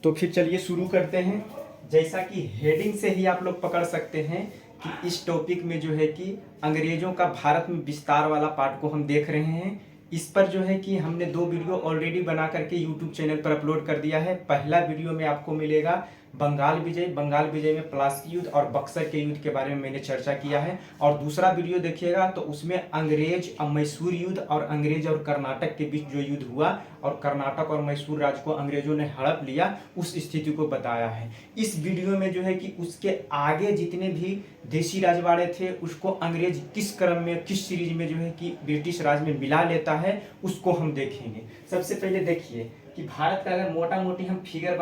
तो फिर चलिए शुरू करते हैं। जैसा कि हेडिंग से ही आप लोग पकड़ सकते हैं कि इस टॉपिक में जो है कि अंग्रेजों का भारत में विस्तार वाला पार्ट को हम देख रहे हैं। इस पर जो है कि हमने 2 वीडियो ऑलरेडी बना करके यूट्यूब चैनल पर अपलोड कर दिया है। पहला वीडियो में आपको मिलेगा बंगाल विजय में प्लासी युद्ध और बक्सर के युद्ध के बारे में मैंने चर्चा किया है। और दूसरा वीडियो देखिएगा तो उसमें अंग्रेज और मैसूर युद्ध और अंग्रेज और कर्नाटक के बीच जो युद्ध हुआ और कर्नाटक और मैसूर राज्य को अंग्रेजों ने हड़प लिया, उस स्थिति को बताया है। इस वीडियो में जो है कि उसके आगे जितने भी देशी राजवाड़े थे उसको अंग्रेज किस क्रम में, किस सीरीज में जो है कि ब्रिटिश राज में मिला लेता है, उसको हम देखेंगे। सबसे पहले देखिए कि भारत का अगर मोटा मोटी हम फिगर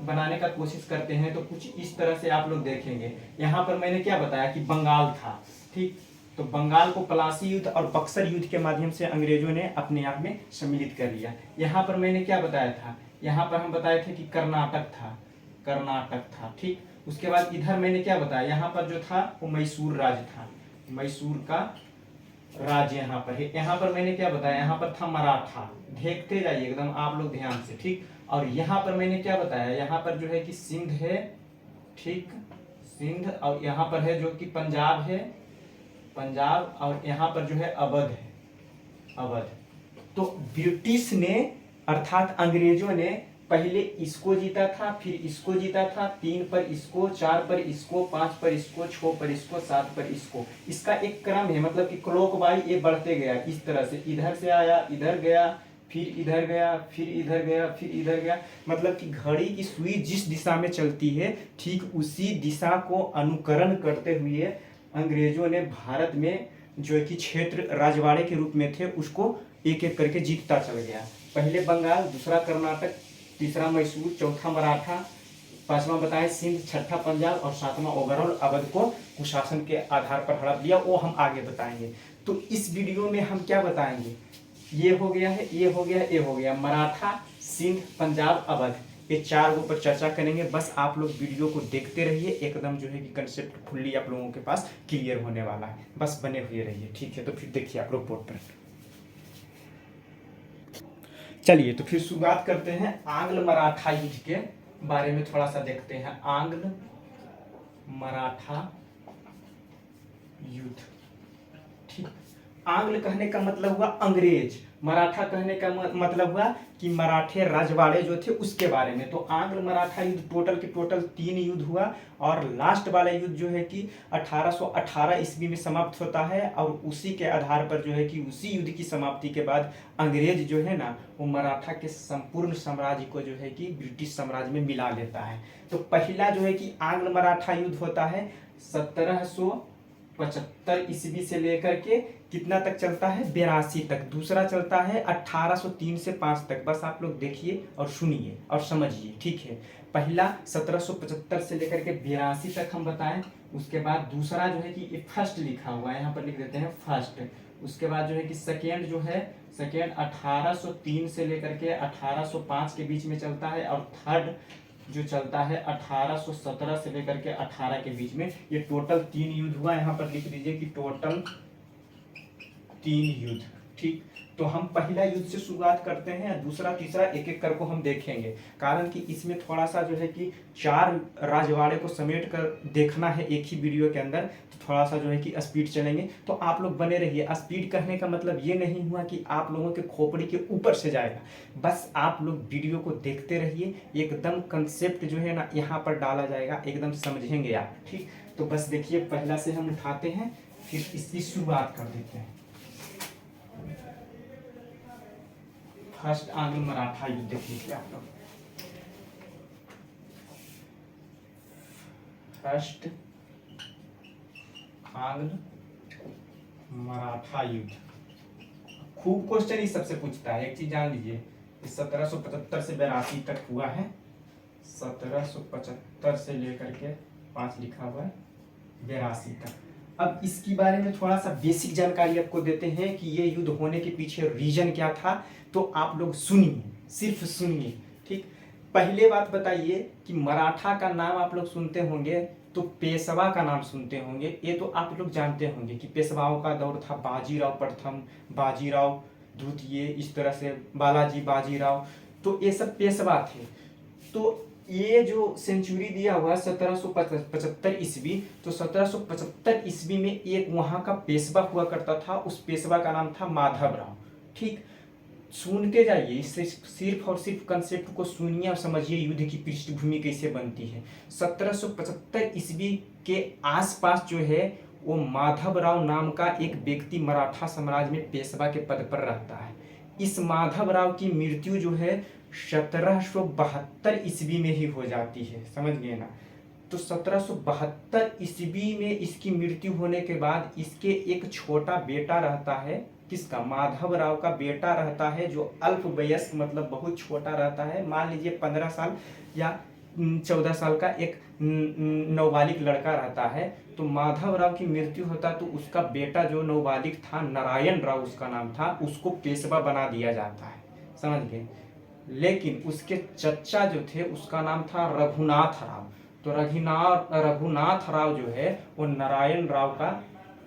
बनाने का कोशिश करते हैं तो कुछ इस तरह से आप लोग देखेंगे। यहाँ पर मैंने क्या बताया कि बंगाल था, ठीक। तो बंगाल को प्लासी युद्ध और बक्सर युद्ध के माध्यम से अंग्रेजों ने अपने आप में सम्मिलित कर लिया। यहाँ पर मैंने क्या बताया था, यहाँ पर हम बताए थे कि कर्नाटक था, ठीक। उसके बाद इधर मैंने क्या बताया, यहाँ पर जो था वो मैसूर राज्य था, मैसूर का राज्य यहाँ पर है। यहाँ पर मैंने क्या बताया, यहाँ पर था मराठा। देखते जाइए एकदम आप लोग ध्यान से, ठीक। और यहाँ पर मैंने क्या बताया, यहाँ पर जो है कि सिंध है, ठीक, सिंध। और यहाँ पर है जो कि पंजाब है, पंजाब। और यहाँ पर जो है अवध है, अवध। तो ब्रिटिश ने अर्थात अंग्रेजों ने पहले इसको जीता था, फिर इसको जीता था, 3 पर इसको, 4 पर इसको, 5 पर इसको, 6 पर इसको, 7 पर इसको। इसका एक क्रम है, मतलब कि क्लॉकवाइज ये बढ़ते गया इस तरह से। इधर से आया, इधर गया, फिर इधर गया, फिर इधर गया, फिर इधर गया। मतलब कि घड़ी की सुई जिस दिशा में चलती है, ठीक उसी दिशा को अनुकरण करते हुए अंग्रेजों ने भारत में जो कि क्षेत्र राजवाड़े के रूप में थे उसको एक एक करके जीतता चल गया। पहले बंगाल, दूसरा कर्नाटक, तीसरा मैसूर, चौथा मराठा, पांचवा बताए सिंध, छठा पंजाब और सातवां ओवरऑल अवध को कुशासन के आधार पर हड़प लिया। वो हम आगे बताएंगे। तो इस वीडियो में हम क्या बताएंगे, ये हो गया है, ये हो गया, ये हो गया, मराठा, सिंध, पंजाब, अवध, ये 4 पर चर्चा करेंगे। बस आप लोग वीडियो को देखते रहिए, एकदम जो है कि कंसेप्ट फुल्ली आप लोगों के पास क्लियर होने वाला है। बस बने हुए रहिए, ठीक है। तो फिर देखिए आप लोग बोर्ड पर। चलिए तो फिर शुरुआत करते हैं। आंग्ल मराठा युद्ध के बारे में थोड़ा सा देखते हैं। आंग्ल मराठा युद्ध, ठीक। आंग्ल कहने का मतलब हुआ अंग्रेज, मराठा कहने का मतलब हुआ कि मराठे राजवाड़े जो थे उसके बारे में। तो आंग्ल मराठा युद्ध टोटल 3 युद्ध हुआ और लास्ट वाला युद्ध जो है कि 1818 ईस्वी में समाप्त होता है। और उसी के आधार पर जो है कि उसी युद्ध की समाप्ति के बाद अंग्रेज जो है ना वो मराठा के संपूर्ण साम्राज्य को जो है कि ब्रिटिश साम्राज्य में मिला लेता है। तो पहला जो है कि आंग्ल मराठा युद्ध होता है 1775 ईस्वी से लेकर के कितना तक चलता है, 82 तक। दूसरा चलता है 1803 से 5 तक। बस आप लोग देखिए और सुनिए और समझिए, ठीक है। पहला 1775 से लेकर के 82 तक हम बताएं। उसके बाद दूसरा जो है कि ये फर्स्ट लिखा हुआ है, यहाँ पर लिख देते हैं फर्स्ट। उसके बाद जो है कि सेकेंड जो है, सेकेंड 1803 से लेकर के 1805 के बीच में चलता है। और थर्ड जो चलता है 1817 से लेकर के 18 के बीच में। ये टोटल 3 युद्ध हुआ। यहाँ पर लिख दीजिए कि टोटल 3 युद्ध, ठीक। तो हम पहला युद्ध से शुरुआत करते हैं, दूसरा तीसरा एक एक करके हम देखेंगे। कारण कि इसमें थोड़ा सा जो है कि 4 राजवाड़े को समेट कर देखना है एक ही वीडियो के अंदर, तो थोड़ा सा जो है कि स्पीड चलेंगे। तो आप लोग बने रहिए। स्पीड कहने का मतलब ये नहीं हुआ कि आप लोगों के खोपड़ी के ऊपर से जाएगा, बस आप लोग वीडियो को देखते रहिए। एकदम कंसेप्ट जो है ना यहाँ पर डाला जाएगा, एकदम समझेंगे आप, ठीक। तो बस देखिए पहला से हम उठाते हैं, फिर इसकी शुरुआत कर देते हैं। फर्स्ट आंग्ल मराठा युद्ध देख लीजिए आप लोग। फर्स्ट आंग्ल मराठा युद्ध खूब क्वेश्चन इस सबसे पूछता है। एक चीज जान लीजिए, 1775 से 82 तक हुआ है। 1775 से लेकर के 5 लिखा हुआ है 82 तक। अब इसके बारे में थोड़ा सा बेसिक जानकारी आपको देते हैं कि ये युद्ध होने के पीछे रीजन क्या था। तो आप लोग सुनिए, सिर्फ सुनिए, ठीक। पहले बात बताइए कि मराठा का नाम आप लोग सुनते होंगे तो पेशवा का नाम सुनते होंगे। ये तो आप लोग जानते होंगे कि पेशवाओं का दौर था। बाजीराव प्रथम, बाजीराव द्वितीय, इस तरह से बालाजी बाजीराव, तो ये सब पेशवा थे। तो ये जो सेंचुरी दिया हुआ है 1775 ईस्वी, तो 1775 ईस्वी में एक वहाँ का पेशवा हुआ करता था, उस पेशवा का नाम था माधवराव। ठीक, सुनते जाइए, इससे सिर्फ और सिर्फ कंसेप्ट को सुनिए और समझिए युद्ध की पृष्ठभूमि कैसे बनती है। 1775 ईस्वी के आसपास जो है वो माधवराव नाम का एक व्यक्ति मराठा साम्राज्य में पेशवा के पद पर रहता है। इस माधवराव की मृत्यु जो है 1772 ईस्वी में ही हो जाती है, समझ गए ना। तो 1772 ईस्वी में इसकी मृत्यु होने के बाद इसके एक छोटा बेटा रहता है, किसका, माधवराव का बेटा रहता है, जो अल्पवयस्क मतलब बहुत छोटा रहता है, मान लीजिए 15 साल या 14 साल का एक नवबालिग लड़का रहता है। तो माधवराव की मृत्यु होता तो उसका बेटा जो नवबालिग था, नारायण राव उसका नाम था, उसको पेशवा बना दिया जाता है, समझ गए। लेकिन उसके चचा जो थे उसका नाम था रघुनाथ राव। तो रघुनाथ राव जो है वो नारायण राव का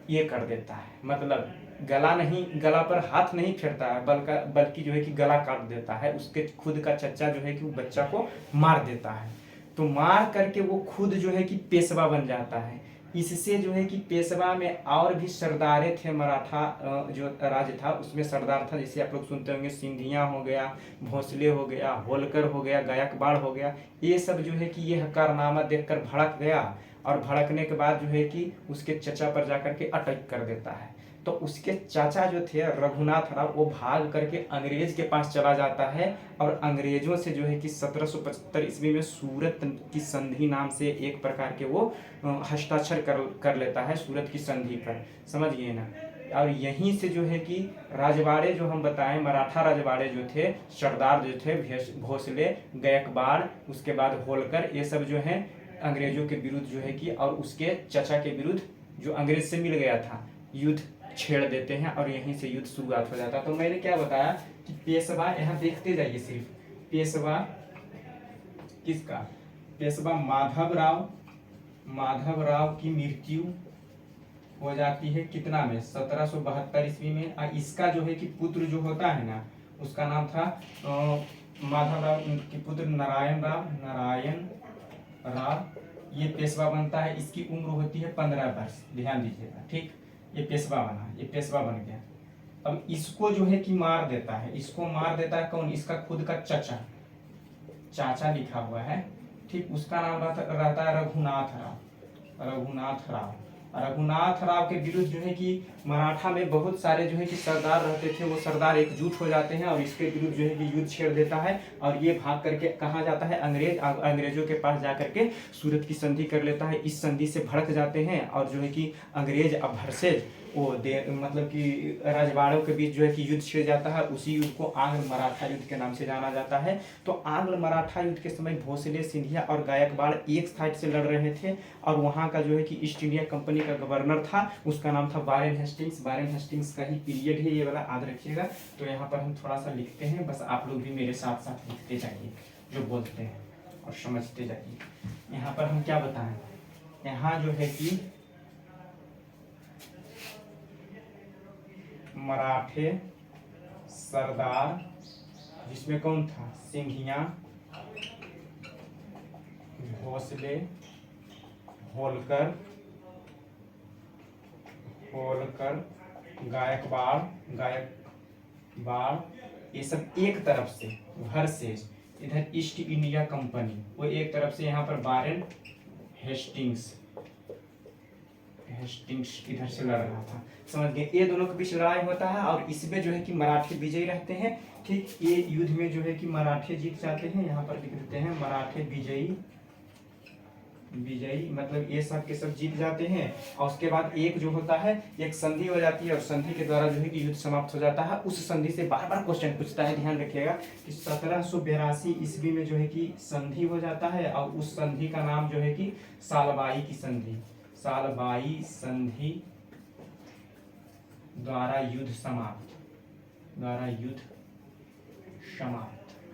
ये कर देता है, मतलब गला पर हाथ नहीं फेरता है, बल्कि जो है कि गला काट देता है। उसके खुद का चचा जो है कि वो बच्चा को मार देता है। तो मार करके वो खुद जो है कि पेशवा बन जाता है। इससे जो है कि पेशवा में और भी सरदारे थे, मराठा जो राज्य था उसमें सरदार था, जैसे आप लोग सुनते होंगे सिंधिया हो गया, भोसले हो गया, होलकर हो गया, गायकवाड़ हो गया। ये सब जो है कि ये कारनामा देखकर भड़क गया, और भड़कने के बाद जो है कि उसके चचा पर जाकर के अटैक कर देता है। तो उसके चाचा जो थे रघुनाथ राव, वो भाग करके अंग्रेज के पास चला जाता है, और अंग्रेजों से जो है कि 1775 ईस्वी में सूरत की संधि नाम से एक प्रकार के वो हस्ताक्षर कर लेता है सूरत की संधि पर, समझ गए ना। और यहीं से जो है कि राजवाड़े जो हम बताएं, मराठा राजवाड़े जो थे, सरदार जो थे, भोसले, गायकवाड़, उसके बाद होलकर, ये सब जो है अंग्रेजों के विरुद्ध जो है कि, और उसके चचा के विरुद्ध जो अंग्रेज से मिल गया था, युद्ध छेड़ देते हैं, और यहीं से युद्ध शुरुआत हो जाता है। तो मैंने क्या बताया कि पेशवा, यहाँ देखते जाइए सिर्फ, पेशवा किसका, पेशवा माधवराव की मृत्यु हो जाती है कितना में, 1772 ईस्वी में। इसका जो है कि पुत्र जो होता है ना, उसका नाम था माधवराव के पुत्र नारायण राव, ये पेशवा बनता है। इसकी उम्र होती है 15 वर्ष, ध्यान दीजिएगा, ठीक। ये पेशवा बना, ये पेशवा बन गया। अब इसको जो है कि मार देता है, इसको मार देता है कौन, इसका खुद का चाचा लिखा हुआ है, ठीक। उसका नाम रहता है रघुनाथ राव के विरुद्ध जो है कि मराठा में बहुत सारे जो है कि सरदार रहते थे, वो सरदार एकजुट हो जाते हैं और इसके विरुद्ध जो है कि युद्ध छेड़ देता है, और ये भाग करके कहाँ जाता है, अंग्रेजों के पास जाकर के सूरत की संधि कर लेता है। इस संधि से भड़क जाते हैं, और जो है कि अंग्रेज अब भरसेज मतलब कि राजवाड़ों के बीच जो है कि युद्ध छिड़ जाता है। उसी युद्ध को आंग्ल मराठा युद्ध के नाम से जाना जाता है। तो आंग्ल मराठा युद्ध के समय भोसले, सिंधिया और गायकवाड़ एक साइड से लड़ रहे थे, और वहाँ का जो है कि ईस्ट इंडिया कंपनी का गवर्नर था, उसका नाम था वारेन हेस्टिंग्स का ही पीरियड है ये वाला, याद रखिएगा। तो यहाँ पर हम थोड़ा सा लिखते हैं, बस आप लोग भी मेरे साथ साथ लिखते जाइए जो बोलते हैं और समझते जाइए। यहाँ पर हम क्या बताएं, यहाँ जो है कि मराठे सरदार, जिसमें कौन था, सिंधिया, भोसले, होलकर, गायकवाड़, ये सब एक तरफ से वर्सेस इधर ईस्ट इंडिया कंपनी, वो एक तरफ से यहाँ पर वारेन हेस्टिंग्स इधर से लड़ रहा था, समझ गए। ये दोनों के बीच लड़ाई होता है, और इसमें जो है कि मराठे विजयी रहते हैं, ठीक। ये युद्ध में जो है कि मराठे जीत जाते हैं, यहाँ पर लिख देते हैं मराठे विजयी, मतलब ये सब के सब जीत जाते हैं। और उसके बाद एक जो होता है, एक संधि हो जाती है, और संधि के द्वारा जो है कि युद्ध समाप्त हो जाता है। उस संधि से बार बार क्वेश्चन पूछता है, ध्यान रखिएगा कि 1782 ईस्वी में जो है कि संधि हो जाता है, और उस संधि का नाम जो है कि सालबाई संधि द्वारा युद्ध समाप्त।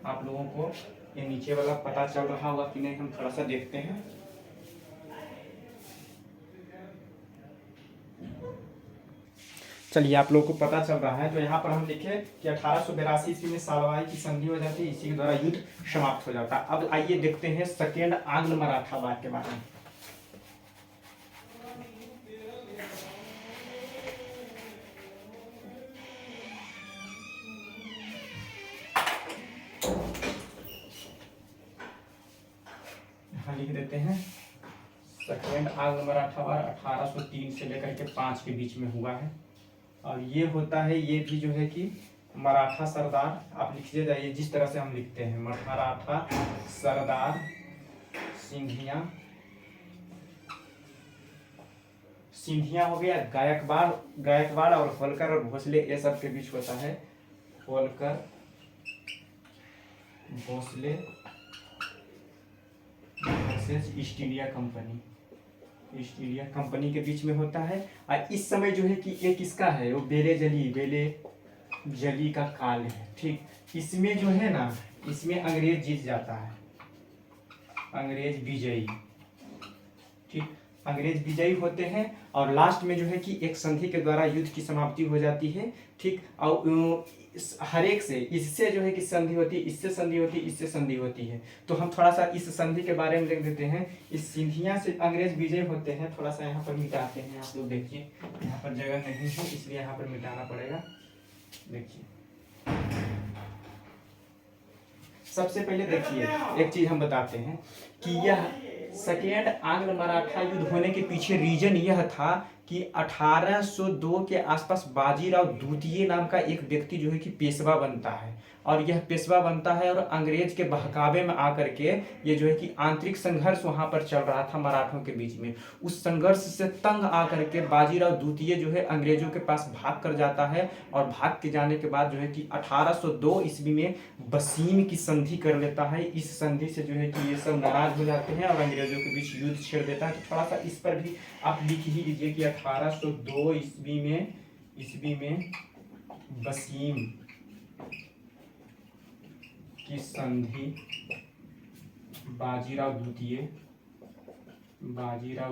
आप लोगों को ये नीचे वाला पता चल रहा होगा कि नहीं, हम थोड़ा सा देखते हैं। चलिए आप लोगों को पता चल रहा है। तो यहाँ पर हम लिखे कि 1882 ईस्वी में सालवाई की संधि हो जाती है, इसी के द्वारा युद्ध समाप्त हो जाता है। अब आइए देखते हैं सेकेंड आंग्ल मराठा वार के बारे में। यहाँ लिख देते हैं सेकेंड आंग्ल मराठा वार 1803 से लेकर के 5 के बीच में हुआ है। और ये होता है, ये भी जो है कि मराठा सरदार, आप लिखिए जाइए जिस तरह से हम लिखते हैं, मराठा सरदार सिंधिया, सिंधिया हो गया, गायकवाड़ और होलकर और भोसले, ये सब के बीच होता है। Holkar, Bhosle versus East India Company, East India Company के बीच में होता है। और इस समय जो है कि एक किसका है, वो बेले जली का काल है। ठीक, इसमें जो है ना, इसमें अंग्रेज जीत जाता है, अंग्रेज विजयी। ठीक, अंग्रेज विजयी होते हैं और लास्ट में जो है कि एक संधि के द्वारा युद्ध की समाप्ति हो जाती है। ठीक, और हर एक से, इससे जो है कि संधि होती है, इससे संधि होती है, इससे संधि होती है। तो हम थोड़ा सा इस संधि के बारे में देख देते हैं। इस सिंधिया से अंग्रेज विजय होते हैं। थोड़ा सा यहाँ पर मिटाते हैं, आप लोग देखिए, यहाँ पर जगह नहीं है इसलिए यहाँ पर मिटाना पड़ेगा। देखिए, सबसे पहले देखिए एक चीज हम बताते हैं कि यह सेकेंड आंग्ल मराठा युद्ध होने के पीछे रीजन यह था कि 1802 के आसपास बाजीराव द्वितीय नाम का एक व्यक्ति जो है कि पेशवा बनता है। और यह पेशवा बनता है और अंग्रेज के बहकावे में आकर के ये जो है कि आंतरिक संघर्ष वहां पर चल रहा था मराठों के बीच में। उस संघर्ष से तंग आकर के बाजीराव द्वितीय जो है अंग्रेजों के पास भाग कर जाता है। और भाग के जाने के बाद जो है कि 1802 ईस्वी में बसीम की संधि कर लेता है। इस संधि से जो है कि ये सब नाराज हो जाते हैं और अंग्रेजों के बीच युद्ध छेड़ देता है। तो थोड़ा सा इस पर भी आप लिख ही लीजिए कि 1802 ईस्वी में बसीम की संधि बाजीराव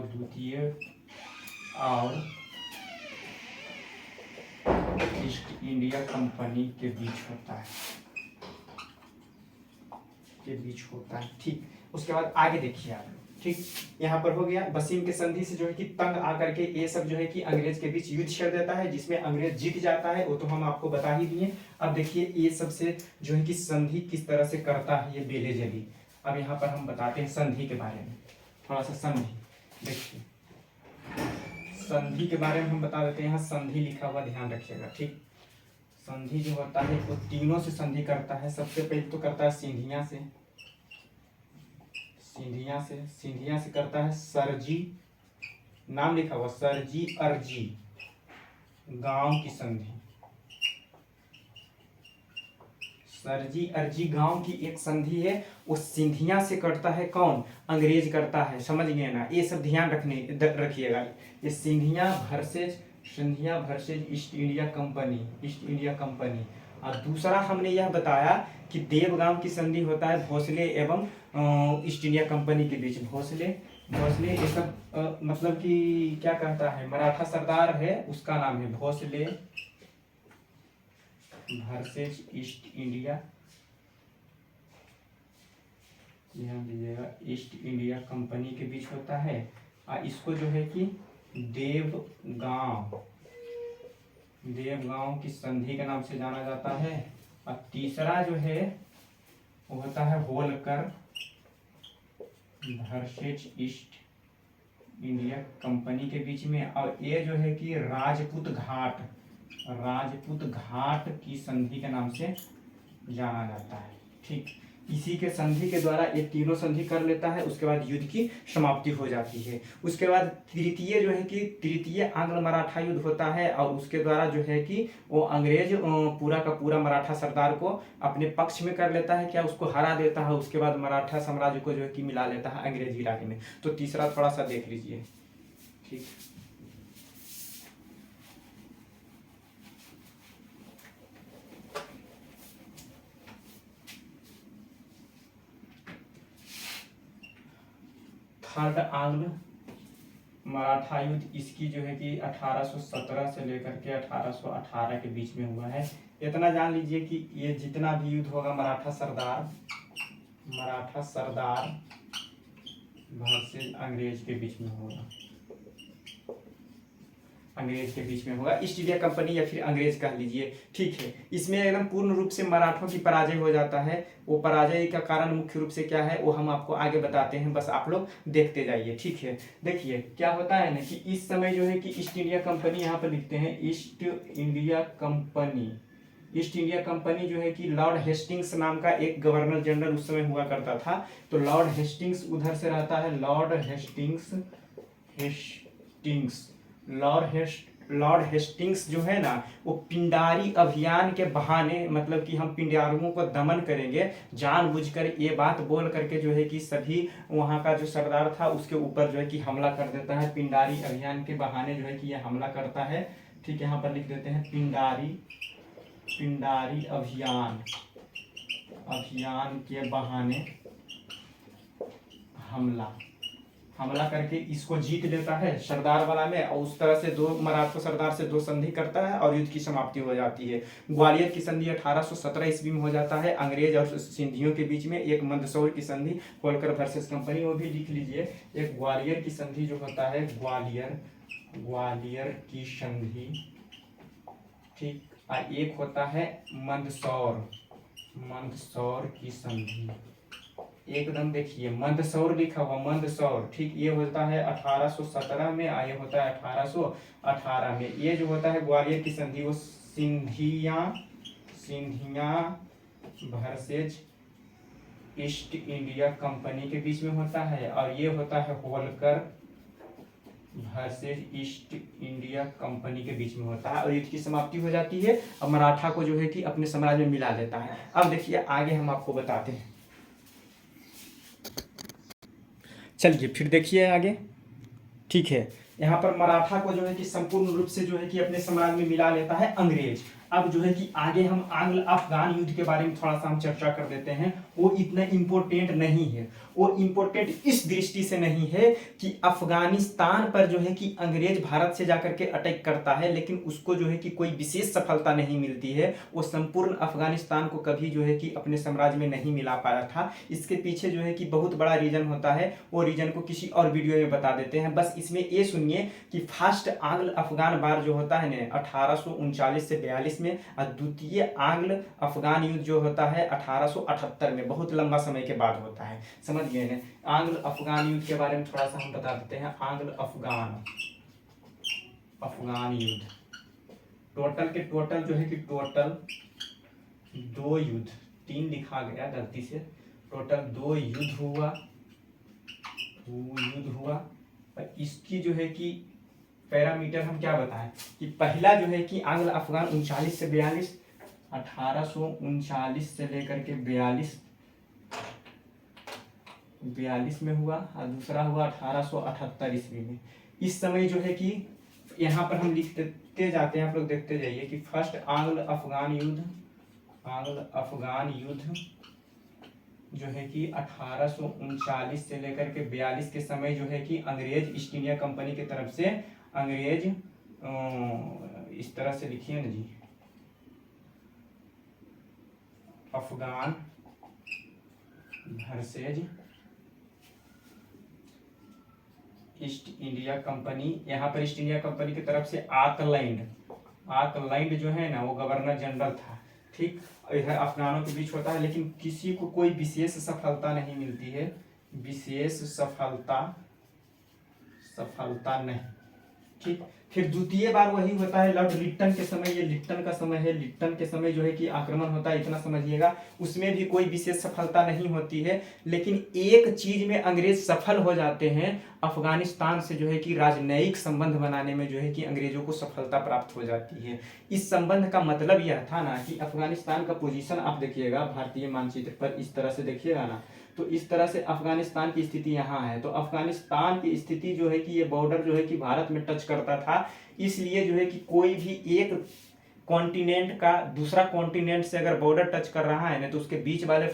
द्वितीय और ईस्ट इंडिया कंपनी के बीच होता है। ठीक, उसके बाद आगे देखिए आप। ठीक, यहाँ पर हो गया बसीम के संधि से जो है कि तंग आकर के ये सब जो है कि अंग्रेज के बीच युद्ध छेड़ देता है, जिसमें अंग्रेज जीत जाता है। वो तो हम आपको बता ही दिए। अब देखिए ये सबसे जो है कि संधि किस तरह से करता है ये बेले जली। अब यहाँ पर हम बताते हैं संधि के बारे में। थोड़ा सा संधि देखिए, संधि के बारे में हम बता देते हैं। यहाँ संधि लिखा हुआ ध्यान रखिएगा। ठीक, संधि जो होता है वो तीनों से संधि करता है। सबसे पहले तो करता है सिंधिया से करता है सरजी, नाम लिखा हुआ सरजी अर्जी गांव की संधि। सरजी अर्जी गांव की एक संधि है, वो सिंधिया से करता है। कौन? अंग्रेज करता है। समझ गए ना, ये सब ध्यान रखिएगा। ये Scindia versus East India company. और दूसरा हमने यह बताया कि देवगांव की संधि होता है भोसले एवं ईस्ट इंडिया कंपनी के बीच। भोसले ये सब मतलब कि क्या कहता है, मराठा सरदार है, उसका नाम है भोसले वर्सेज ईस्ट इंडिया, ध्यान दीजिएगा, ईस्ट इंडिया कंपनी के बीच होता है। और इसको जो है कि देवगांव की संधि के नाम से जाना जाता है। और तीसरा जो है वो होता है Holkar versus East India Company के बीच में। और ये जो है कि राजपूत घाट की संधि के नाम से जाना जाता है। ठीक, इसी के संधि के द्वारा ये तीनों संधि कर लेता है। उसके बाद युद्ध की समाप्ति हो जाती है। उसके बाद तृतीय आंग्ल मराठा युद्ध होता है। और उसके द्वारा जो है कि वो अंग्रेज पूरा का पूरा मराठा सरदार को अपने पक्ष में कर लेता है, क्या उसको हरा देता है। उसके बाद मराठा साम्राज्य को जो है कि मिला लेता है अंग्रेजी राज में। तो तीसरा थोड़ा सा देख लीजिए। ठीक, थर्ड आंग्ल मराठा युद्ध इसकी जो है कि 1817 से लेकर के 1818 के बीच में हुआ है। इतना जान लीजिए कि ये जितना भी युद्ध होगा मराठा सरदार वर्सेस अंग्रेज के बीच में होगा, अंग्रेज के बीच में होगा, ईस्ट इंडिया कंपनी या फिर अंग्रेज कह लीजिए। ठीक है, इसमें एकदम पूर्ण रूप से मराठों की पराजय हो जाता है। वो पराजय का कारण मुख्य रूप से क्या है वो हम आपको आगे बताते हैं, बस आप लोग देखते जाइए। ठीक है, देखिए क्या होता है ना कि इस समय जो है कि ईस्ट इंडिया कंपनी, यहाँ पर लिखते हैं east India Company. East India company जो है कि लॉर्ड हेस्टिंग्स नाम का एक गवर्नर जनरल उस समय हुआ करता था। तो लॉर्ड हेस्टिंग्स उधर से रहता है, लॉर्ड लॉर्ड हेस्टिंग्स जो है ना वो पिंडारी अभियान के बहाने, मतलब कि हम पिंडारियों को दमन करेंगे, जानबूझकर ये बात बोल करके जो है कि सभी वहाँ का जो सरदार था उसके ऊपर जो है कि हमला कर देता है। पिंडारी अभियान के बहाने जो है कि ये हमला करता है। ठीक है, यहाँ पर लिख देते हैं पिंडारी अभियान के बहाने हमला करके इसको जीत लेता है सरदार वाला में, और उस तरह से दो मराठा सरदार से दो संधि करता है और युद्ध की समाप्ति हो जाती है। ग्वालियर की संधि 1817 ईस्वी में हो जाता है अंग्रेज और सिंधियों के बीच में। एक मंदसौर की संधि होलकर वर्सेस कंपनी, वो भी लिख लीजिए। एक ग्वालियर की संधि जो होता है, ग्वालियर की संधि, ठीक, और एक होता है मंदसौर की संधि। एकदम देखिए मंदसौर लिखा हुआ, मंदसौर, ठीक, ये होता है 1817 में, ये होता है 1818 में। ये जो होता है ग्वालियर की संधि वो Scindia versus East India Company के बीच में होता है, और ये होता है Holkar versus East India Company के बीच में होता है, और युद्ध की समाप्ति हो जाती है और मराठा को जो है कि अपने साम्राज्य में मिला लेता है। अब देखिए आगे हम आपको बताते हैं, चलिए फिर देखिए आगे। ठीक है, यहाँ पर मराठा को जो है कि संपूर्ण रूप से जो है कि अपने साम्राज्य में मिला लेता है अंग्रेज। अब जो है कि आगे हम आंग्ल अफगान युद्ध के बारे में थोड़ा सा हम चर्चा कर देते हैं। वो इतना इम्पोर्टेंट नहीं है, वो इम्पोर्टेंट इस दृष्टि से नहीं है कि अफगानिस्तान पर जो है कि अंग्रेज भारत से जाकर के अटैक करता है, लेकिन उसको जो है कि कोई विशेष सफलता नहीं मिलती है। वो संपूर्ण अफगानिस्तान को कभी जो है कि अपने साम्राज्य में नहीं मिला पाया था। इसके पीछे जो है कि बहुत बड़ा रीजन होता है, वो रीजन को किसी और वीडियो में बता देते हैं। बस इसमें ये सुनिए कि फर्स्ट आंग्ल अफगान वार जो होता है ना 1839 से 42 में, और द्वितीय आंग्ल अफगान युद्ध जो होता है 1878 में, बहुत लंबा समय के बाद होता है। समझ गए ना। आंग्ल अफगान युद्ध के बारे में थोड़ा सा हम बता देते हैं। आंग्ल अफगान युद्ध टोटल जो है कि टोटल 2 युद्ध, 3 लिखा गया गलती से, टोटल 2 युद्ध हुआ। और इसकी जो है कि पैरामीटर हम क्या बताएं कि पहला जो है कि आंग्ल अफगान 39 से 42, 1839 से लेकर के 42 में हुआ, और दूसरा हुआ 1878 ईस्वी में। इस समय जो है कि यहाँ पर हम लिखते जाते हैं, आप लोग देखते जाइए कि फर्स्ट आंग्ल अफगान युद्ध जो है कि 1839 से लेकर के 42 के समय जो है कि अंग्रेज ईस्ट इंडिया कंपनी की तरफ से अंग्रेज, इस तरह से लिखिए ना जी, Afghan versus East India company. यहाँ पर ईस्ट इंडिया कंपनी की तरफ से आकलैंड जो है ना वो गवर्नर जनरल था। ठीक, इधर अफगानों के बीच होता है, लेकिन किसी को कोई विशेष सफलता नहीं मिलती है, विशेष सफलता नहीं। ठीक, फिर द्वितीय बार वही होता है लॉर्ड लिट्टन के समय। ये लिट्टन का समय है, लिट्टन के समय जो है कि आक्रमण होता है, इतना समझिएगा। उसमें भी कोई विशेष सफलता नहीं होती है, लेकिन एक चीज में अंग्रेज सफल हो जाते हैं, अफगानिस्तान से जो है कि राजनयिक संबंध बनाने में जो है कि अंग्रेजों को सफलता प्राप्त हो जाती है। इस संबंध का मतलब यह था ना कि अफगानिस्तान का पोजीशन आप देखिएगा भारतीय मानचित्र पर, इस तरह से देखिएगा ना, तो इस तरह से अफगानिस्तान की स्थिति यहाँ है। तो अफगानिस्तान की स्थिति जो है कि ये बॉर्डर जो है कि भारत में टच करता था, इसलिए जो है कि कोई भी एक कॉन्टिनेंट का दूसरा कॉन्टिनेंट से अगर बॉर्डर टच कर रहा है ना, तो उसके बीच वाले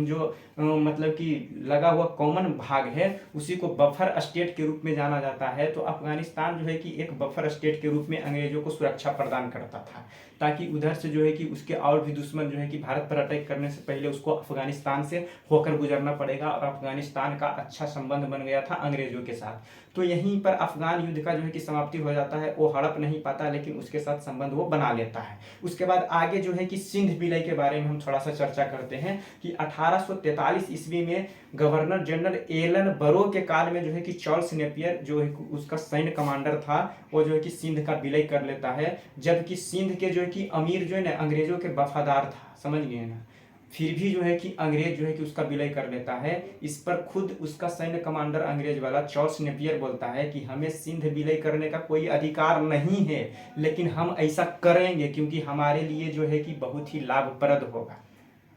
जो मतलब कि लगा हुआ कॉमन भाग है, उसी को बफर स्टेट के रूप में जाना जाता है। तो अफगानिस्तान जो है कि एक बफर स्टेट के रूप में अंग्रेजों को सुरक्षा प्रदान करता था, ताकि उधर से जो है कि उसके और भी दुश्मन जो है कि भारत पर अटैक करने से पहले उसको अफगानिस्तान से होकर गुजरना पड़ेगा। और अफगानिस्तान का अच्छा संबंध बन गया था अंग्रेजों के साथ। तो यहीं पर अफगान युद्ध का जो है कि समाप्ति हो जाता है। वो हड़प नहीं पाता, लेकिन उसके साथ संबंध वो बना लेता है। उसके बाद आगे जो है कि सिंध विलय के बारे में हम थोड़ा सा चर्चा करते हैं कि 1843 ईस्वी में गवर्नर जनरल एलन बरो के काल में जो है कि चार्ल्स नेपियर जो है उसका सैन्य कमांडर था, वो जो है कि सिंध का विलय कर लेता है। जबकि सिंध के जो है कि अमीर जो है ना अंग्रेजों के वफादार था, समझ गए ना, फिर भी जो है कि अंग्रेज जो है कि उसका विलय कर लेता है। इस पर खुद उसका सैन्य कमांडर अंग्रेज वाला चार्ल्स नेपियर बोलता है कि हमें सिंध विलय करने का कोई अधिकार नहीं है, लेकिन हम ऐसा करेंगे क्योंकि हमारे लिए जो है कि बहुत ही लाभप्रद होगा।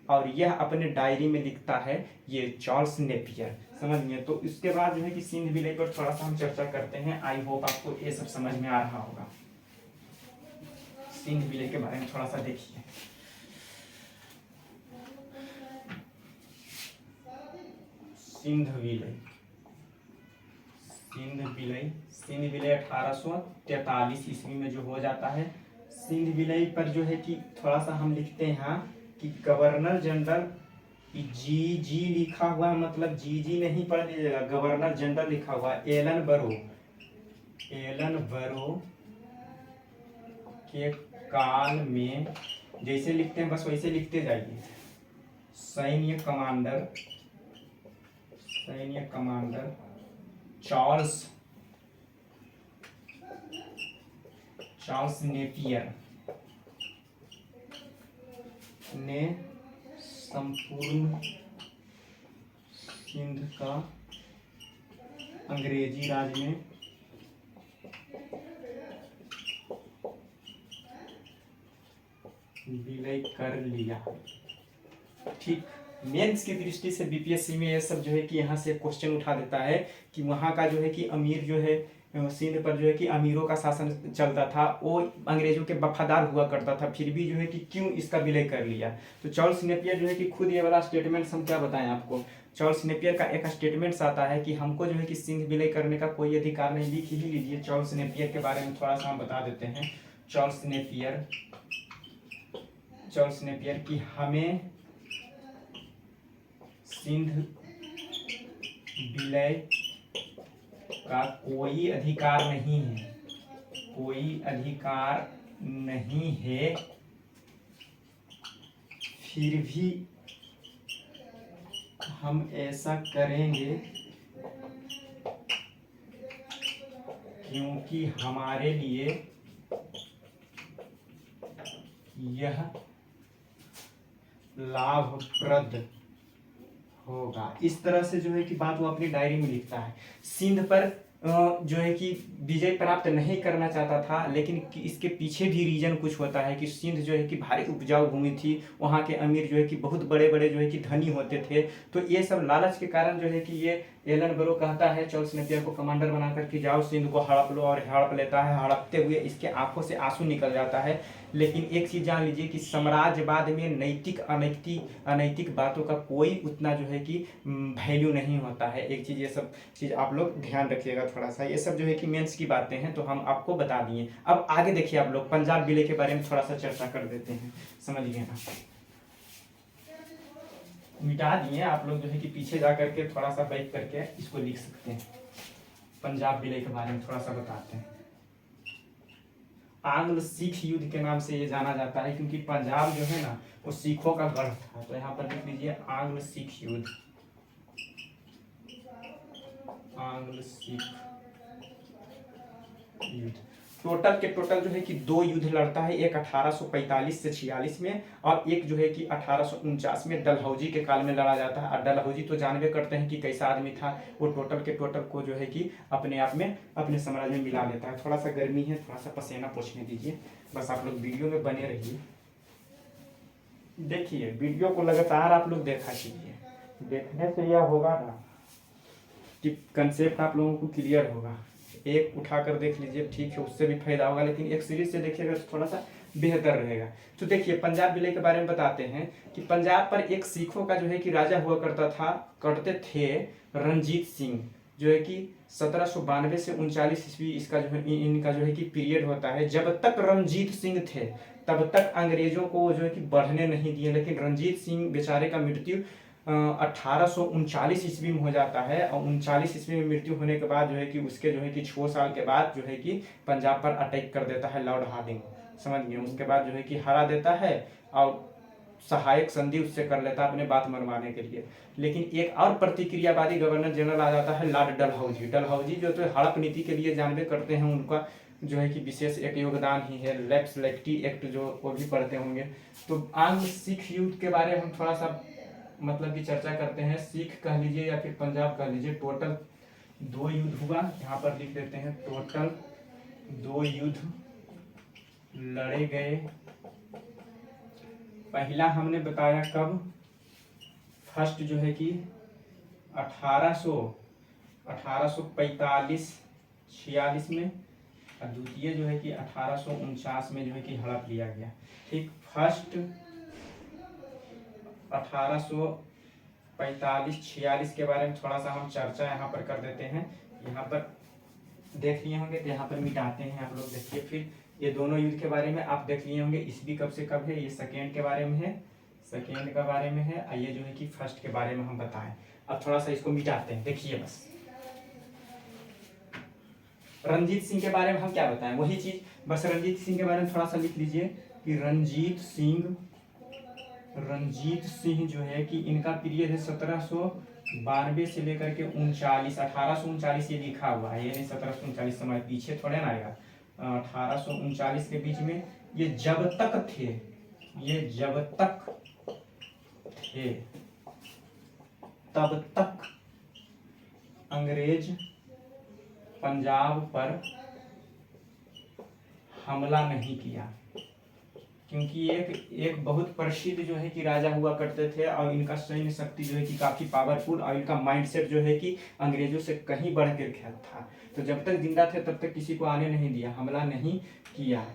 और यह अपने डायरी में लिखता है ये चार्ल्स नेपियर, समझ गए। तो इसके बाद जो है कि सिंध विलय पर थोड़ा सा हम चर्चा करते हैं। आई होप आपको ये सब समझ में आ रहा होगा। सिंध विलय के बारे में थोड़ा सा देखिए। सिंध विलय, सिंध विलय 1843 ईस्वी में जो हो जाता है। सिंध विलय पर जो है कि थोड़ा सा हम लिखते हैं यहाँ कि गवर्नर जनरल, जी लिखा हुआ है, मतलब जी नहीं पढ़ लीजिएगा, गवर्नर जनरल लिखा हुआ है, एलन बरो के काल में, जैसे लिखते हैं बस वैसे लिखते जाइए। सैन्य कमांडर चार्ल्स नेपियर ने संपूर्ण सिंध का अंग्रेजी राज में विलय कर लिया। ठीक, मेंस की दृष्टि से बीपीएससी में ये सब जो है कि यहाँ से क्वेश्चन उठा देता है कि वहाँ का जो है कि अमीर जो है सिंध पर जो है कि अमीरों का शासन चलता था, वो अंग्रेजों के वफादार हुआ करता था, फिर भी जो है कि क्यों इसका विलय कर लिया। तो चार्ल्स नेपियर जो है कि खुद ये वाला स्टेटमेंट हम क्या बताएं आपको। चार्ल्स नेपियर का एक स्टेटमेंट आता है कि हमको जो है कि सिंध विलय करने का कोई अधिकार नहीं। लिख ही लीजिए, चार्ल्स नेपियर के बारे में थोड़ा सा हम बता देते हैं। चार्ल्स नेपियर की हमें सिंध विलय का कोई अधिकार नहीं है, फिर भी हम ऐसा करेंगे क्योंकि हमारे लिए यह लाभप्रद होगा। इस तरह से जो है कि बात वो अपनी डायरी में लिखता है। सिंध पर जो है कि विजय प्राप्त नहीं करना चाहता था, लेकिन इसके पीछे भी रीजन कुछ होता है कि सिंध जो है कि भारी उपजाऊ भूमि थी, वहाँ के अमीर जो है कि बहुत बड़े बड़े जो है कि धनी होते थे। तो ये सब लालच के कारण जो है कि ये एलन बरो कहता है चार्ल्स नेपियर को कमांडर बनाकर कि जाओ सिंध को हड़प लो, और हड़प लेता है। हड़पते हुए इसके आंखों से आंसू निकल जाता है। लेकिन एक चीज़ जान लीजिए कि साम्राज्यवाद में नैतिक अनैतिक बातों का कोई उतना जो है कि वैल्यू नहीं होता है। एक चीज़, ये सब चीज़ आप लोग ध्यान रखिएगा थोड़ा सा। ये सब जो है कि मेंस की बातें हैं, तो हम आपको बता दिए। अब आगे देखिए आप लोग, पंजाब विलय के बारे में थोड़ा सा चर्चा कर देते हैं, समझिए ना। मिटा दिए आप लोग जो है कि पीछे जा करके थोड़ा सा बैक करके इसको लिख सकते हैं। पंजाब विलय के बारे में थोड़ा सा बताते हैं। आंग्ल सिख युद्ध के नाम से ये जाना जाता है, क्योंकि पंजाब जो है ना वो सिखों का गढ़ था। तो यहाँ पर लिख लीजिए आंग्ल सिख युद्ध। टोटल के टोटल जो है कि 2 युद्ध लड़ता है। एक 1845 से 46 में, और एक जो है कि 1849 में डलहौजी के काल में लड़ा जाता है। और डलहौजी तो जानबे करते हैं कि कैसा आदमी था। वो टोटल के टोटल को जो है कि अपने आप में अपने साम्राज्य में मिला लेता है। थोड़ा सा गर्मी है, थोड़ा सा पसीना पोंछने दीजिए। बस आप लोग वीडियो में बने रहिए, देखिए वीडियो को लगातार आप लोग देखा कीजिए। देखने से यह होगा ना कि कंसेप्ट आप लोगों को क्लियर होगा। एक उठा कर देख लीजिए, ठीक है, उससे भी फायदा होगा। लेकिन एक सीरीज से देखिएगा तो थोड़ा सा बेहतर रहेगा। तो देखिए पंजाब विलय के बारे में बताते हैं कि पंजाब पर एक सिखों का जो है कि राजा हुआ करते थे रंजीत सिंह, जो है कि 1792 से 39 ईस्वी इसका जो है इनका जो है कि पीरियड होता है। जब तक रंजीत सिंह थे तब तक अंग्रेजों को जो है कि बढ़ने नहीं दिए, लेकिन रंजीत सिंह बेचारे का मृत्यु 1839 ईस्वी में हो जाता है, और 39 ईस्वी में मृत्यु होने के बाद जो है कि उसके जो है कि 6 साल के बाद जो है कि पंजाब पर अटैक कर देता है लॉर्ड हार्डिंग, समझ गए। उसके बाद जो है कि हरा देता है और सहायक संधि उससे कर लेता है अपने बात मनवाने के लिए। लेकिन एक और प्रतिक्रियावादी गवर्नर जनरल आ जाता है लॉर्ड डलहौजी। डलहौजी जो तो हड़प नीति के लिए जानबे करते हैं, उनका जो है कि विशेष एक योगदान ही है। लेप्स लेक्टी एक्ट जो वो भी पढ़ते होंगे। तो आंग्ल सिख युद्ध के बारे में हम थोड़ा सा मतलब की चर्चा करते हैं। सिख कह लीजिए या फिर पंजाब कह लीजिए, टोटल 2 युद्ध हुआ। यहाँ पर लिख देते हैं टोटल 2 युद्ध लड़े गए। पहला हमने बताया कब, फर्स्ट जो है कि 1845-46 में, और द्वितीय जो है कि 1849 में जो है कि हड़प लिया गया। ठीक, फर्स्ट 1845-46 के बारे में थोड़ा सा हम चर्चा यहाँ पर कर देते हैं। यहाँ पर देख लिए होंगे तो यहाँ पर मिटाते हैं आप लोग। देखिए फिर ये दोनों युद्ध के बारे में आप देख लिए होंगे, ईस्वी कब से कब है। ये सेकेंड के बारे में है, सेकेंड के बारे में है, और ये जो है कि फर्स्ट के बारे में हम बताएं। अब थोड़ा सा इसको मिटाते हैं। देखिए बस रंजीत सिंह के बारे में हम क्या बताएं, वही चीज। बस रंजीत सिंह के बारे में थोड़ा सा लिख लीजिए कि रंजीत सिंह जो है कि इनका पीरियड है 1792 से लेकर के 39, 1839 ये लिखा हुआ है, ये नहीं 1739 समय पीछे थोड़े ना आएगा। 1839 के बीच में ये जब तक थे तब तक अंग्रेज पंजाब पर हमला नहीं किया, क्योंकि एक बहुत प्रसिद्ध जो है कि राजा हुआ करते थे, और इनका सैन्य शक्ति जो है कि काफी पावरफुल, और इनका माइंडसेट जो है कि अंग्रेजों से कहीं बढ़ कर था। तो जब तक जिंदा थे तब तक किसी को आने नहीं दिया, हमला नहीं किया।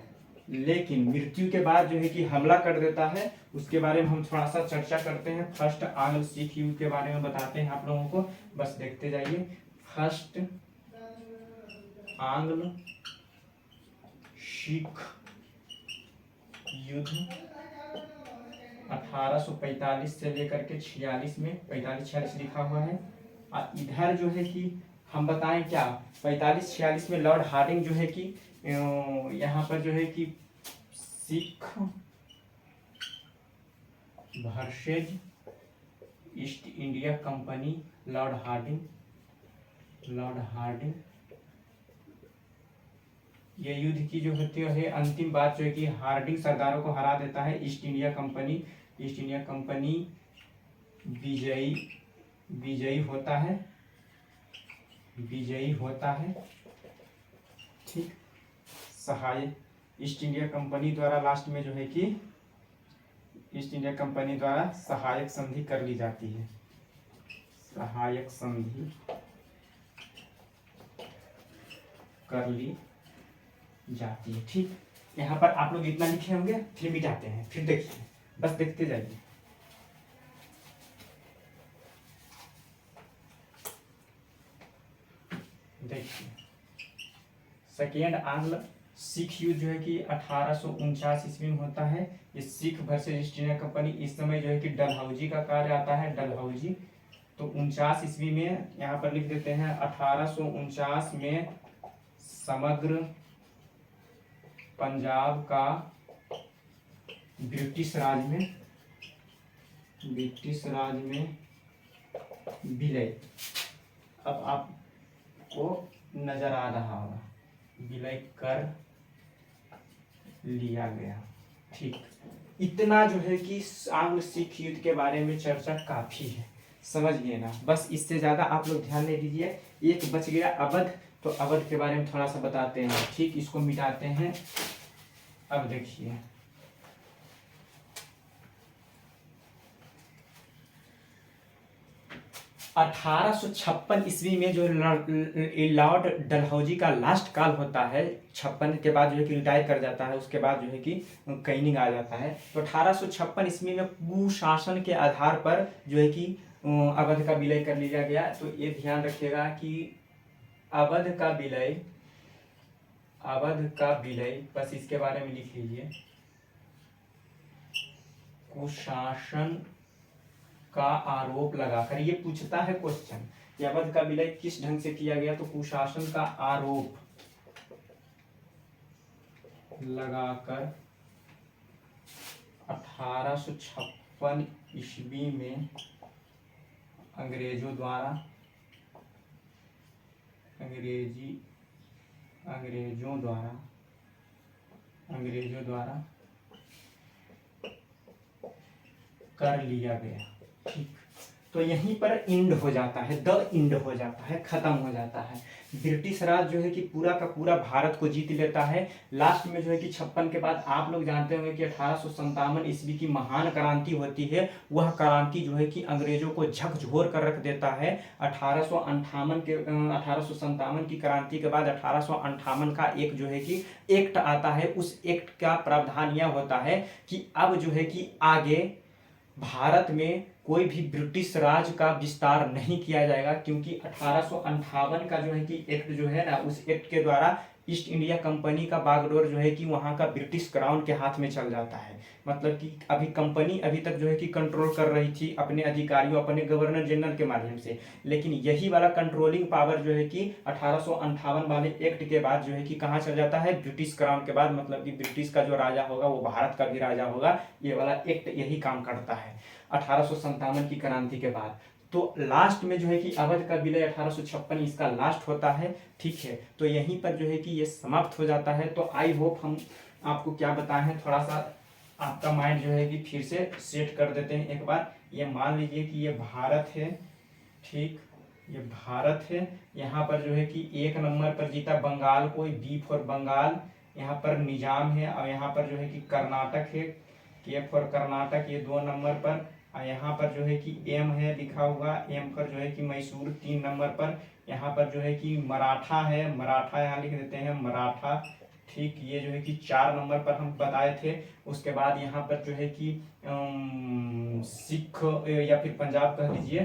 लेकिन मृत्यु के बाद जो है कि हमला कर देता है। उसके बारे में हम थोड़ा सा चर्चा करते हैं। फर्स्ट आंग्ल सिख युद्ध के बारे में बताते हैं आप लोगों को, बस देखते जाइए। फर्स्ट आंग्ल सिख युद्ध 1845 से लेकर के 46 में, 45-46 लिखा हुआ है। और इधर जो है कि हम बताएं क्या, 45-46 में लॉर्ड हार्डिंग जो है कि यहाँ पर जो है कि Sikh versus East India Company, Lord Hardinge ये युद्ध की जो होती है अंतिम बात जो है कि हार्डिंग सरदारों को हरा देता है। ईस्ट इंडिया कंपनी विजयी होता है। ठीक, सहायक ईस्ट इंडिया कंपनी द्वारा लास्ट में जो है कि ईस्ट इंडिया कंपनी द्वारा सहायक संधि कर ली जाती है, सहायक संधि कर ली जाती है। ठीक, यहाँ पर आप लोग इतना लिखे होंगे, फिर मिटाते हैं, फिर देखिए, बस देखते जाइए। देखिए सेकेंड आंग्ल सिख युद्ध जो है कि 1849 ईस्वी में होता है। ये Sikh versus East India company, इस समय जो है कि डलहौजी का कार्य आता है, डलहौजी। तो 49 ईस्वी में यहाँ पर लिख देते हैं 1849 में समग्र पंजाब का ब्रिटिश राज में विलय। अब आपको नजर आ रहा होगा, विलय कर लिया गया। ठीक, इतना जो है कि आंग्ल सिख युद्ध के बारे में चर्चा काफी है, समझ गए ना। बस इससे ज्यादा आप लोग ध्यान नहीं दीजिए। एक बच गया अवध, तो अवध के बारे में थोड़ा सा बताते हैं। ठीक, इसको मिटाते हैं। अब देखिए 1856 ईस्वी में जो लॉर्ड डलहौजी का लास्ट कॉल होता है, 56 के बाद जो है कि रिटायर कर जाता है, उसके बाद जो है कि कैनिंग आ जाता है। तो 1856 ईस्वी में कुशासन के आधार पर जो है कि अवध का विलय कर लिया गया। तो ये ध्यान रखिएगा कि अवध का विलय, अवध का विलय, बस इसके बारे में लिख लीजिए। कुशासन का आरोप लगाकर, ये पूछता है क्वेश्चन कि अवध का विलय किस ढंग से किया गया, तो कुशासन का आरोप लगाकर 1856 ईस्वी में अंग्रेजों द्वारा कर लिया गया। ठीक, तो यहीं पर इंड हो जाता है, द इंड हो जाता है, खत्म हो जाता है। ब्रिटिश राज जो है कि पूरा का पूरा भारत को जीत लेता है। लास्ट में जो है कि 56 के बाद आप लोग जानते होंगे कि 1857 ईस्वी की महान क्रांति होती है। वह क्रांति जो है कि अंग्रेजों को झकझोर कर रख देता है। 1857 की क्रांति के बाद 1858 का एक जो है कि एक्ट आता है। उस एक्ट का प्रावधान यह होता है कि अब जो है कि आगे भारत में कोई भी ब्रिटिश राज का विस्तार नहीं किया जाएगा, क्योंकि 1858 का जो है कि एक्ट जो है ना, उस एक्ट के द्वारा ईस्ट इंडिया कंपनी का बागडोर जो है कि वहाँ का ब्रिटिश क्राउन के हाथ में चल जाता है। मतलब कि अभी कंपनी अभी तक जो है कि कंट्रोल कर रही थी अपने अधिकारियों, अपने गवर्नर जनरल के माध्यम से, लेकिन यही वाला कंट्रोलिंग पावर जो है कि 1858 वाले एक्ट के बाद जो है कि कहाँ चल जाता है, ब्रिटिश क्राउन के बाद। मतलब कि ब्रिटिश का जो राजा होगा वो भारत का भी राजा होगा। ये वाला एक्ट यही काम करता है 1857 की क्रांति के बाद। तो लास्ट में जो है कि अवध का विलय 1856 इसका लास्ट होता है। ठीक है, तो यहीं पर जो है कि ये समाप्त हो जाता है। तो आई होप हम आपको क्या बताएं हैं, थोड़ा सा आपका माइंड जो है कि फिर से सेट कर देते हैं एक बार। ये मान लीजिए कि ये भारत है, ठीक, ये भारत है। यहाँ पर जो है कि 1 नंबर पर जीता बंगाल को, बी फॉर बंगाल। यहाँ पर निजाम है, और यहाँ पर जो है कि कर्नाटक है, के फॉर कर्नाटक, ये 2 नंबर पर। और यहाँ पर जो है कि एम है लिखा हुआ, एम पर जो है कि मैसूर 3 नंबर पर। यहाँ पर जो है कि मराठा है, मराठा यहाँ लिख देते हैं, मराठा। ठीक, ये जो है कि 4 नंबर पर हम बताए थे। उसके बाद यहाँ पर जो है कि सिख या फिर पंजाब कह लीजिए,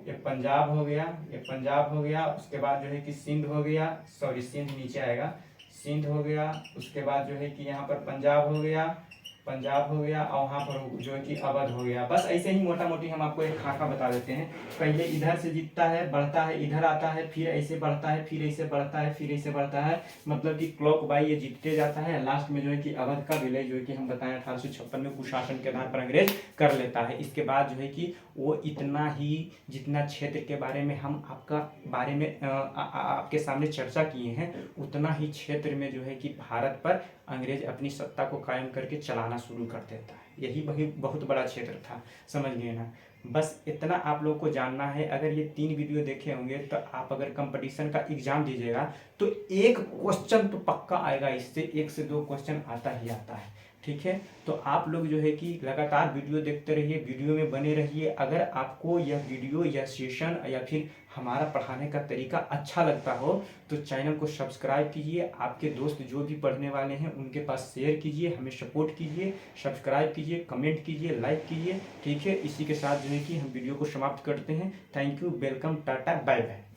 ये पंजाब हो गया, ये पंजाब हो गया। उसके बाद जो है कि सिंध हो गया, सॉरी सिंध नीचे आएगा, सिंध हो गया। उसके बाद जो है कि यहाँ पर पंजाब हो गया, पंजाब हो गया, और वहाँ पर जो है कि अवध हो गया। बस ऐसे ही मोटा मोटी हम आपको एक खाका बता देते हैं। पहले इधर से जीतता है, बढ़ता है, इधर आता है, फिर ऐसे बढ़ता है, फिर ऐसे बढ़ता है, फिर ऐसे बढ़ता है। मतलब कि क्लॉक बाई ये जीतते जाता है। लास्ट में जो है कि अवध का विलय जो है कि हम बताएं 1856 में कुशासन के आधार पर अंग्रेज कर लेता है। इसके बाद जो है कि वो इतना ही, जितना क्षेत्र के बारे में हम आपका बारे में आपके सामने चर्चा किए हैं, उतना ही क्षेत्र में जो है कि भारत पर अंग्रेज अपनी सत्ता को कायम करके चलाना शुरू कर देता है। यही वही बहुत बड़ा क्षेत्र था, समझ गए ना। बस इतना आप लोग को जानना है। अगर ये 3 वीडियो देखे होंगे तो आप अगर कंपटीशन का एग्जाम दीजिएगा तो एक क्वेश्चन तो पक्का आएगा, इससे 1 से 2 क्वेश्चन आता ही आता है। ठीक है, तो आप लोग जो है कि लगातार वीडियो देखते रहिए, वीडियो में बने रहिए। अगर आपको यह वीडियो या सेशन या फिर हमारा पढ़ाने का तरीका अच्छा लगता हो तो चैनल को सब्सक्राइब कीजिए, आपके दोस्त जो भी पढ़ने वाले हैं उनके पास शेयर कीजिए, हमें सपोर्ट कीजिए, सब्सक्राइब कीजिए, कमेंट कीजिए, लाइक कीजिए। ठीक है, इसी के साथ जो है कि हम वीडियो को समाप्त करते हैं। Thank you, welcome, tata, bye bye.